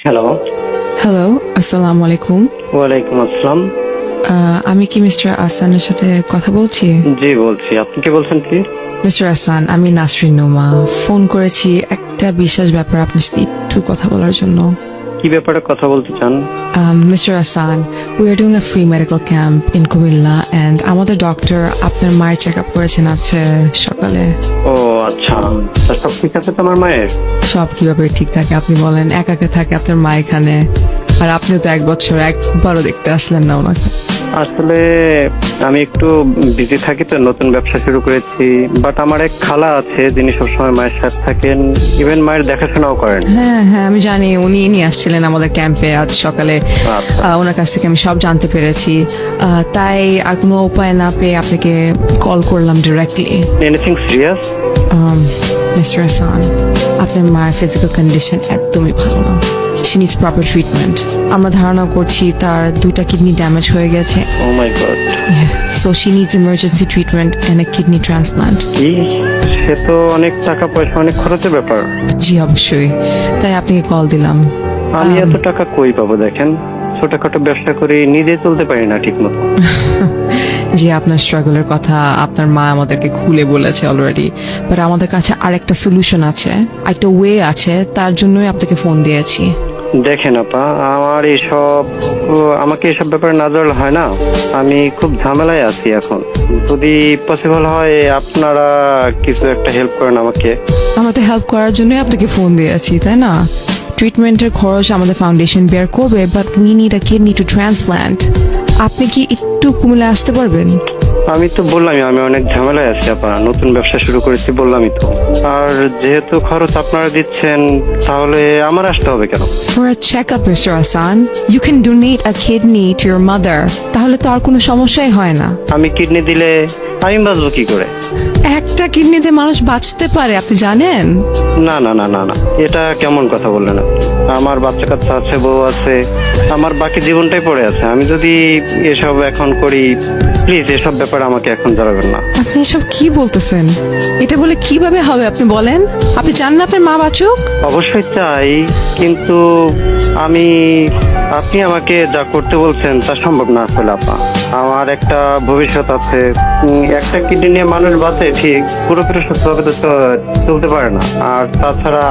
Hello. Hello, আসসালামু আলাইকুম। ওয়ালাইকুম আসসালাম। আমি কি মিস্টার আসানের সাথে কথা বলছি? জি বলছি, আপনি কি বলছেন কি? মিস্টার আসান, আমি নাসরিন নোমা। ফোন করেছি একটা বিশেষ ব্যাপার আপনার সাথে একটু কথা বলার জন্য। কি ব্যাপারে কথা বলতে চান? Mister Ahsan, we are doing a free medical camp in Comilla and আমাদের ডক্টর আপনার মায়ের চেক আপ করেছেন আজকে সকালে। ও আচ্ছা, তা সব ঠিক আছে তো আমার মায়ের? সব কিভাবে ঠিক থাকে আপনি বলেন? একা একা থাকে আপনার মা এখানে, আর আপনিও তো 1 বছর একবারও দেখতে আসলেন না ওনাকে। আসলে আমি একটু বিজি থাকি তো, নতুন ব্যবসা শুরু করেছি। বাট আমার এক খালা আছে যিনি সবসময় মায়ের সাথে থাকেন, ইভেন মায়ের দেখাশোনাও করেন। হ্যাঁ হ্যাঁ, আমি জানি উনি নিয়ে আসছিলেন আমাদের ক্যাম্পে আজ সকালে। আচ্ছা। ওনার কাছ থেকে আমি সব জানতে পেরেছি, তাই আর কোনো উপায় না পেয়ে আপনাকে কল করলাম directly. Anything serious? Mister Hasan, আপনার মায়ের ফিজিক্যাল কন্ডিশন একদমই ভালো না। She needs proper treatment. আমরা ধারণা করছি তার 2টা কিডনি ড্যামেজ হয়ে গেছে। Oh my God. So she needs emergency treatment and a kidney transplant. কি? সে তো অনেক টাকা পয়সা, অনেক খরচের ব্যাপার। জি অবশ্যই, তাই আপনাকে কল দিলাম। আমি এত টাকা কই পাবো? দেখেন, ছোটখাটো ব্যবসা করে নিজে চলতে পারি না ঠিক মতো। যে আপনার স্ট্রাগলের কথা আপনার মা আমাদেরকে খুলে বলেছে অলরেডি, বাট আমাদের কাছে আরেকটা সলিউশন আছে, একটা ওয়ে আছে, তার জন্যই আপনাকে ফোন দিয়েছি। দেখেন আপা, আমাকে এসব ব্যাপারে না জানলে হয় না। আমি খুব ঝামেলায় আছি এখন। যদি পসিবল হয় আপনারা কিছু একটা হেল্প করেন আমাকে। আমরা তো হেল্প করার জন্যই আপনাকে ফোন দিয়েছি, তাই না? ট্রিটমেন্টের খরচ আমাদের ফাউন্ডেশন বেয়ার করবে, but we need a kidney to transplant. আপনি কি একটু কুমিল্লা আসতে পারবেন? আমি তো বললামই আমি অনেক ঝামেলায় আছি আপা, নতুন ব্যবসা শুরু করেছি বললামই তো। আর যেহেতু খরচ আপনারা দিচ্ছেন, তাহলে আমার আসতে হবে কেন? For a checkup, Mr. Hassan, you can donate a kidney to your mother. তাহলে তো আর কোনো সমস্যাই হয় না। আমি কিডনি দিলে আমি বাঁচবো কি করে? একটা কিডনিতে মানুষ বাঁচতে পারে, আপনি জানেন? না না না না না, এটা কেমন কথা বললেন? আমার বাচ্চা কাচ্চা আছে, বউ আছে, আমার বাকি জীবনটাই পড়ে আছে। আমি যদি এসব এখন করি, প্লিজ এসব ব্যাপারে আমাকে এখন জানাবেন না। আপনি এসব কি বলতেছেন? এটা বলে কিভাবে হবে আপনি বলেন? আপনি চান না আপনার মা বাঁচুক? অবশ্যই চাই, কিন্তু আপনি আমাকে যা করতে বলছেন তা সম্ভব না আসলে আপা। আমার একটা ভবিষ্যৎ আছে। একটা কিডনি নিয়ে মানুষ বাঁচে ঠিক, পুরোপুরি সুস্থভাবে তো চলতে পারে না। আর তাছাড়া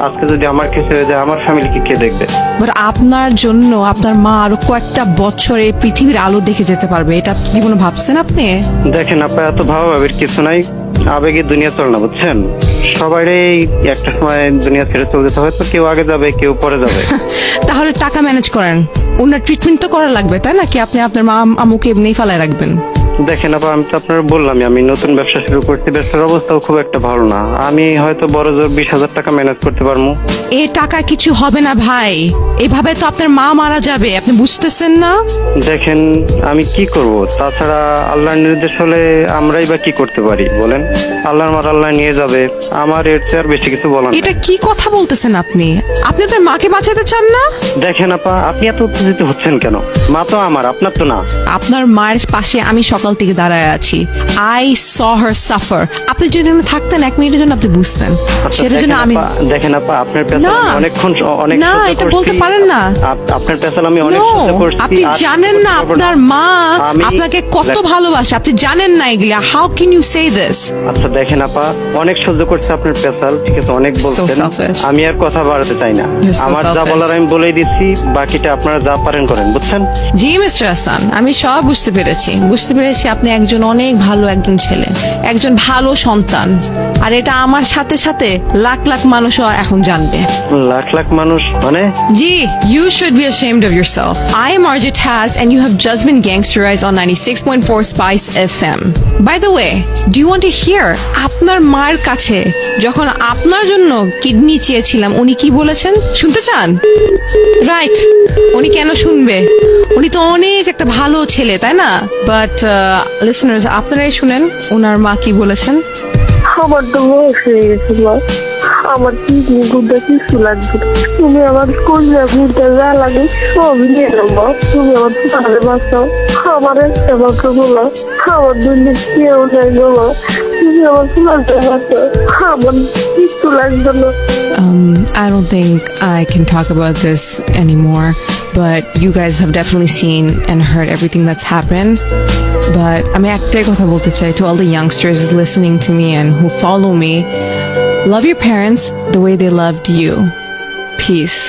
আজকে যদি আমার কিছু হয়ে যায়, আমার ফ্যামিলিকে কে দেখবে? বাট আপনার জন্য আপনার মা আরো কয়েকটা বছর এই পৃথিবীর আলো দেখে যেতে পারবে, এটা জীবনে ভাবছেন আপনি? দেখেন আপা, এত ভাবাভাবির কিছু নাই। আবেগে দুনিয়া চলে না, বুঝছেন? সবারই একটা সময় দুনিয়া ছেড়ে চলে যেতে হয়, তো কেউ আগে যাবে, কেউ পরে যাবে। তাহলে টাকা ম্যানেজ করেন, ওনার ট্রিটমেন্ট তো করা লাগবে, তাই না? কি আপনি আপনার মা আমুকে এমনিই ফালায় রাখবেন? দেখেন আপা, আমি তো আপনার বললামই আমি নতুন ব্যবসা শুরু করছি, ব্যবসার অবস্থাও খুব একটা ভালো না। আমি হয়তো বড় জোর 20,000 টাকা ম্যানেজ করতে পারবো। এই টাকা কিছু হবে না ভাই, এভাবে তো আপনার মা মারা যাবে, আপনি বুঝতেছেন না? দেখেন আমি কি করব? তাছাড়া আল্লাহর নির্দেশ হলে আমরাই বা কি করতে পারি বলেন? আল্লাহর মার আল্লাহ নিয়ে যাবে, আমার এর চেয়ে আর বেশি কিছু বলার নেই। এটা কি কথা বলতেছেন আপনি? আপনি আপনার মাকে বাঁচাতে চান না? দেখেন আপা, আপনি এত উত্তেজিত হচ্ছেন কেন? মা তো আমার, আপনার তো না। আপনার মায়ের পাশে আমি সকাল থেকে দাঁড়ায় আছি। I saw her suffer. আপনি যদি এখানে থাকতেন 1 মিনিটের জন্য আপনি বুঝতেন। আচ্ছা, সেটার জন্য আমি দেখেন আপা, আপনার পেছাল না, আমি অনেক না, সহ্য এটা করছি। বলতে পারেন না। আপনার পেছাল আমি অনেক No, সহ্য করছি। আপনি আর জানেন না আপনার মা আপনাকে কত ভালোবাসে, আপনি জানেন না এগুলা। How can you say this? আচ্ছা দেখেন আপা, অনেক সহ্য করছে আপনার পেছাল, ঠিক আছে, অনেক বলছেন। selfish. আমি আর কথা বাড়াতে চাই না। You're so আমার যা selfish. বলার আমি বলেই দিচ্ছি, বাকিটা আপনারা যা পারেন করেন, বুঝছেন? জি মিস্টার হাসান, আমি সব বুঝতে পেরেছি আপনি একজন অনেক ভালো একজন ছেলে, একজন ভালো সন্তান। আর এটা আমার সাথে সাথে লাখ লাখ মানুষও এখন জানবে। লাখ লাখ মানুষ মানে? জি, you should be ashamed of yourself. I am RJ Taz and you have just been gangsterized on 96.4 Spice FM. By the way, do you want to hear আপনার মায়ের কাছে যখন আপনার জন্য কিডনি চেয়েছিলাম উনি কি বলেছেন? শুনতে চান? রাইট, উনি কেন শুনবে? উনি তো অনেক একটা ভালো ছেলে, তাই না? বাট লিসনার্স, আপনারাই শুনেন ওনার মা কি বলেছেন। আমার তো বয়স হয়ে গেছে মা, আমার কিডনি গুড়া কিছু লাগবে না। তুমি আমার কলিজা গুড়া যা লাগে সবই নিয়ে নেবো। তুমি আমার ছোটে বাঁচাও, আমার একটা মাত্র বলো, আমার দুনিয়া কেউ নাই বলো। তুমি আমার ছোটে বাঁচাও, আমার কিচ্ছু লাগবে না। I don't think I can talk about this anymore, but you guys have definitely seen and heard everything that's happened. But আমি একটাই কথা বলতে চাই to all the youngsters listening to me and who follow me. Love your parents the way they loved you. Peace.